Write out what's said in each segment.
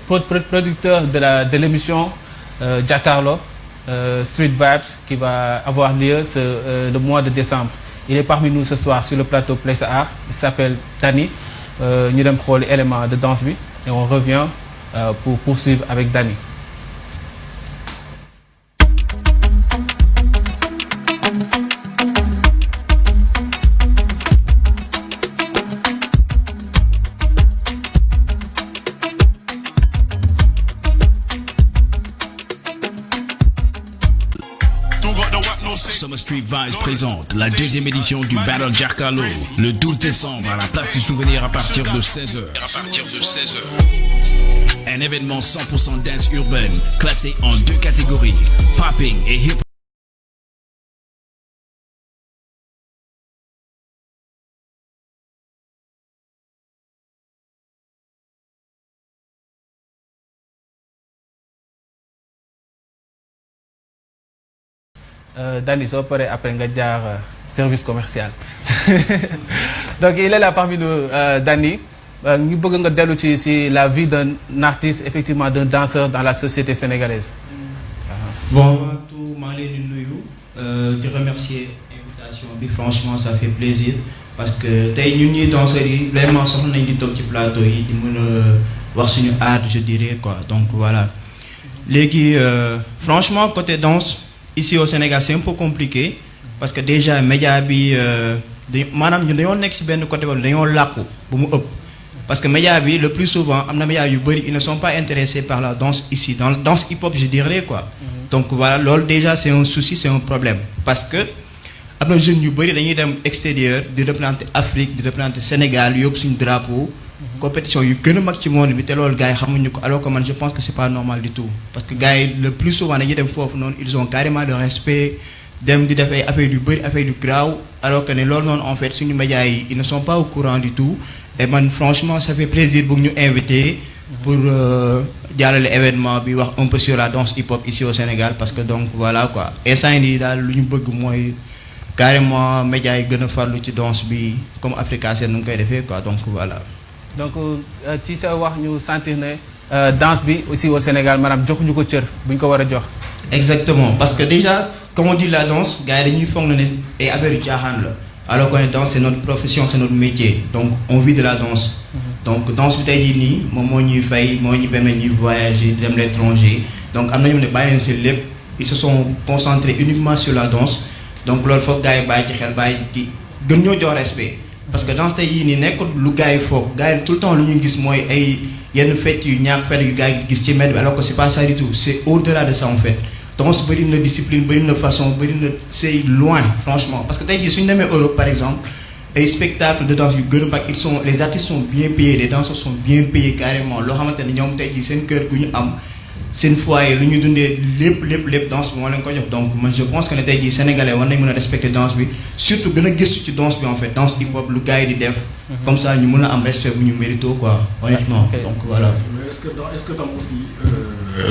producteur de l'émission Jakaarlo Street Vibes qui va avoir lieu le mois de décembre. Il est parmi nous ce soir sur le plateau Place Art. Il s'appelle Dany. Ñu dem xool élément de danse bi et on revient pour poursuivre avec Dany. Summer Street Vibes présente la deuxième édition du Battle Jakaarlo le 12 décembre à la place du Souvenir à partir de 16h. Un événement 100% dance urbaine classé en 2 catégories, popping et hip. Dany soo paree après nga jaar service commercial donc il est là parmi nous Dany ñu bëgg nga dellu ci la vie d'un artiste effectivement d'un danseur dans la société sénégalaise. Bon avant tout maa ngi leen di nuyu di remercier invitation bi franchement ça fait plaisir parce que tey ñun ñuy danseurs yi vraiment soxla nañ di toog ci plateau yi di mën a wax suñu art je dirais quoi donc voilà léegi franchement côté danse. Ici au Sénégal c'est un peu compliqué parce que déjà média bi maanaam ñun dañoo nekk ci benn côté boobu dañoo làkku bu mu ëpp parce que média bi le plus souvent am na média yu bëri ils ne sont pas intéressés par la danse ici dans la danse hip-hop je dirais quoi. Donc voilà loolu déjà c'est un souci c'est un problème parce que am na jeunes yu bëri dañuy dem extérieur di représenter Afrique di représenter Sénégal yóbbu suñu drapeau. Compétition yu gën a mag ci monde bi te loolu gars yi xamuñu ko alors que man je pense que c'est pas normal du tout parce que gars yi le plus souvent dañuy dem foofu noonu ils ont carrément de respect dem di def ay affaires yu bëri affaires yu graaw alors que ne loolu noonu en fait suñu médias yi ils ne sont pas au courant du tout et man franchement ça fait plaisir bu ñu invité pour jàllale événement bi wax un peu sur la danse hip hop ici au Sénégal parce que donc voilà quoi instant yi daal lu ñu bëgg mooy carrément médias yi gën a farlu ci danse bi comme Africa Sen nu ngi koy defee quoi donc voilà. Donc ci sa wax ñu sentir ne danse bi aussi au Sénégal maanaam joxuñu ko cër bu ñu ko war a jox. Exactement parce que déjà comme on dit la danse gars yi dañuy foog ne ay affaire yu caaxaan la alors que danse c'est notre profession c'est notre métier donc on vit de la danse. Donc danse bi tey jii nii moom moo ñuy fay moo ñu permet ñuy voyager dem l'étranger donc am na ñoom ne bàyyi leen si lépp ils se sont concentrés uniquement sur la danse donc loolu foog gars yi bàyyi ci xel bàyyi di gën ñoo jox respect. Parce que danse tey yii nii nekkul lu gars yi foog gars yi tout le temps lu ñuy gis mooy ay yenn fête yu ñaar fête yu gars yi gis ci mbedd bi alors que c'est pas ça du tout c'est au-delà de ça en fait danse bëri na discipline bëri na façon bëri na c'est loin franchement parce que tey jii suñu demee Europe par exemple ay spectacles de danse yu gën a baax les artistes sont bien payés les danseurs sont bien payés carrément loo xamante ne ñoom tey jii seen kër gu ñu am seen foyer lu ñu dundee lépp danse bi moo leen ko jox donc man je pense que ne tey jii sénégalais war nañ mën a respecter danse bi surtout gën a gëstu ci danse bi en fait danse hip hop lu gars yi di def. comme ça ñu mën a am respect bu ñu mérito quoi honnêtement. Donc voilà. Mais est-ce que tam aussi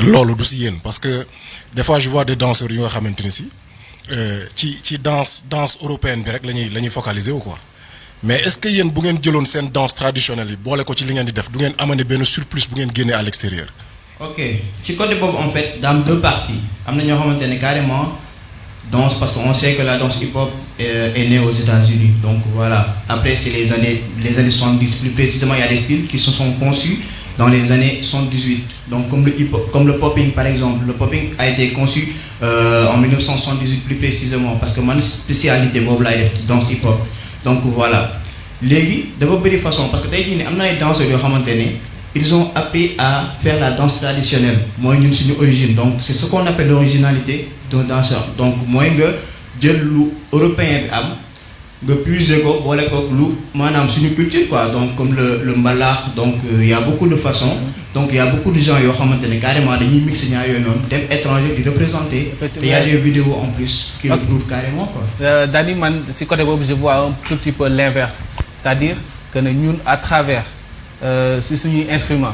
loolu du si yéen parce que des fois je vois des danseurs yu nga xamante ni si ci danse européenne bi rek la ñuy focaliser wu quoi mais est-ce que yéen bu ngeen jëloon seen danse traditionnelle yi boole ko ci li ngeen di def du ngeen amener benn surplus bu ngeen génnee à l'extérieur. Ok ci côté boobu en fait dans 2 parties am na ñoo xamante ne carrément danse parce que on sait que la danse hip-hop est née aux États-Unis donc voilà après c'est les années 70 plus précisément il y a des styles qui se sont conçus dans les années 78 donc comme le hip-hop comme le popping par exemple le popping a été conçu en 1978 plus précisément parce que man spécialité boobu laay def danse hip-hop donc voilà léegi dafa bëri façon parce que tey jii nii am na ay danseurs yoo xamante ne ils ont appris à faire la danse traditionnelle mooy ñun suñu origine donc c'est ce qu'on appelle l'originalité d'un danseur donc mooy nga jël lu européen bi am nga puiser ko boole ko lu maanaam suñu culture quoi donc comme le mbalax donc il y a beaucoup de façons donc il y a beaucoup de gens yoo xamante ne carrément dañuy mixer ñaar yooyu noonu dem étranger di représenter te il y a des vidéos en plus qui le prouvent carrément quoi. Dany man si côté boobu je vois un tout petit peu l'inverse c'est-à-dire que ne ñun à travers si suñuy instrument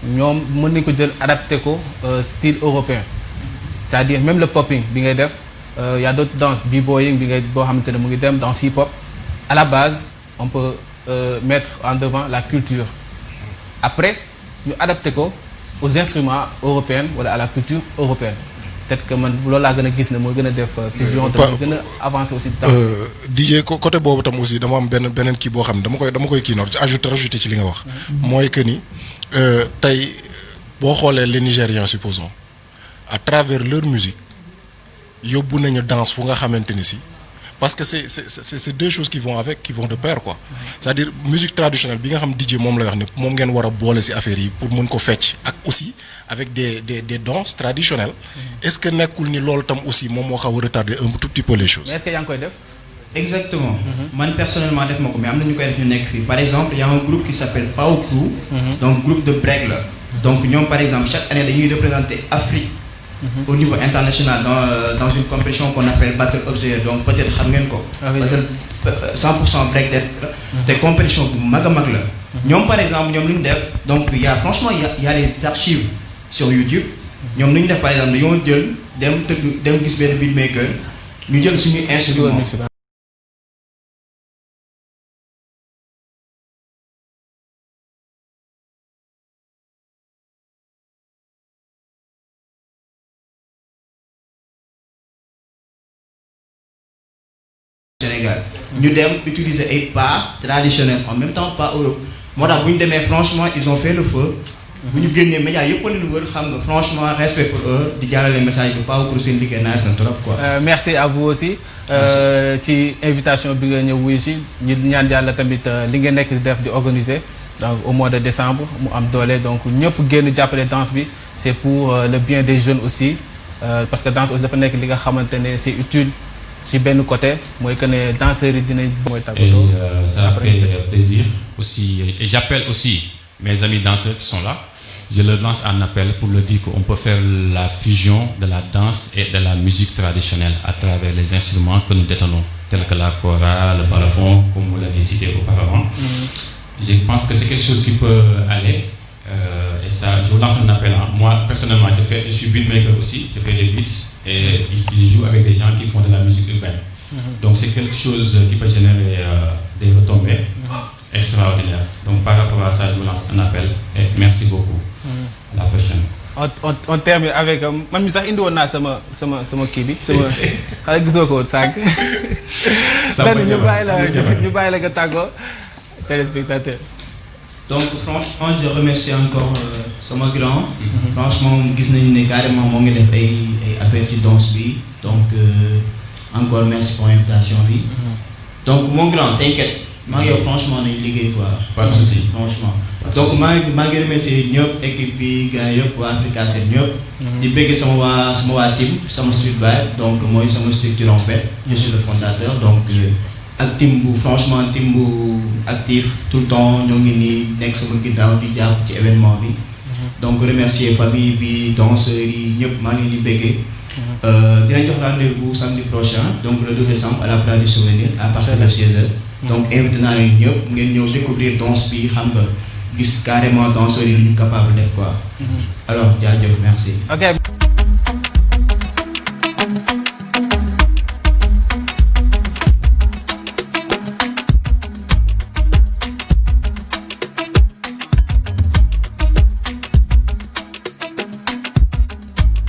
ñoom mën nañ ko jël adapté ko style européen c'est-à-dire même le popping bi ngay def y a d'autres danses b-boying bi ngay boo xamante ne mu ngi dem danse hip-hop à la base on peut mettre en devant la culture après ñu adapté ko aux instruments européens wala à la culture européenne peut-être que man loolu laa gën a gis ne mooy gën a def fusion tamit gën a avancer aussi DJ côté boobu tam aussi dama am beneen kii boo xam ne dama koy kii noonu ci rajouter ci li nga wax mooy que ni tey boo xoolee les Nigériens supposons à travers leur musique yóbbu nañu danse fu nga xamante ni si parce que c'est deux choses qui vont de pair quoi c'est-à-dire musique traditionnelle bi nga xam DJ moom la wax ne moom ngeen war a boole ci affaire yi pour mën ko fecc ak aussi avec des danses traditionnelles est-ce que nekkul ni loolu tam aussi moom moo xaw a retarder un tout petit peu les choses. mais est-ce que yaa ngi koy def. exactement. man personnellement def ma ko mais am na ñu koy def ñu nekk fii par exemple il y a un groupe qui s'appelle Pao Crew. donc groupe de break la. donc ñoom par exemple chaque année dañuy représenter Afrique. au niveau international dans une compétition qu'on appelle Battle of the Year donc peut-être xam ngeen ko. Battle 100% break dance la. te compétition bu mag a mag la. ñoom par exemple ñoom lu ñu def donc franchement il y a les archives sur YouTube. ñoom lu ñu def par exemple dañoo jël dem gis benn beatmaker ñu jël suñuy instrument. Sénégal ñu dem utiliser ay pas traditionnels en même temps pas Europe moo tax bu ñu demee franchement ils ont fait le feu bu ñu génnee médias yëpp a leen wër xam nga franchement respect pour eux di jàllale message bi Pao Crew seen liggéey nice na trop quoi. merci à vous aussi ci invitation bi nga ñëw wuyu si ñu ñaan yàlla tamit li ngeen nekk di def di organiser donc au mois de décembre mu am doole donc ñëpp génn jàppale danse bi c'est pour le bien des jeunes aussi parce que danse aussi dafa nekk li nga xamante ne c'est utile. Si ben côté moi que les danseurs dinañ mooy tàggatoo. Et ça fait plaisir aussi et j'appelle aussi mes amis danseurs qui sont là. Je leur lance un appel pour leur dire qu'on peut faire la fusion de la danse et de la musique traditionnelle à travers les instruments que nous détenons tels que la kora, le balafon comme vous l'avez cité auparavant. Je pense que c'est quelque chose qui peut aller et ça je vous lance un appel. Moi personnellement je suis beatmaker aussi, je fais des beats. Et ils jouent avec des gens qui font de la musique urbaine. Donc c'est quelque chose qui peut générer des retombées extraordinaires. Donc par rapport à ça, je vous lance un appel et merci beaucoup. À la prochaine. On termine avec man mi sax indi woon naa sama kii bi sama xale gisoo ko woon sànq. ñu bàyyi la nga tàggoo téléspectateur. Donc franchement je remercie encore sama grand. franchement gis nañu ne carrément moo ngi def ay affaires ci danse bi donc encore merci pour l'invitation bi. donc mon grand t'inquiète maa ngi yow franchement nañu liggéey quoi. pas de souci franchement. donc maa ngi remercier ñëpp équipe bi gars yëpp waa Africa 7 ñëpp. di bëgg sama waa team sama Street Vibe donc mooy sama structure en fait. je suis le fondateur donc. ak team bu franchement team bu actif tout le temps ñoo ngi nii nekk sama ginnaaw di jàpp ci événement bi. donc remercier famille bi danseurs yi ñëpp maa ngi leen di béggee. dinañ jox rendez-vous samedi prochain donc le 2 décembre à la place du souvenir à partir de 16h. donc invité naa leen ñëpp ngeen ñëw découvrir danse bi xam nga gis carrément danseurs yi lu ñu capable def quoi. alors jaajëf merci. ok.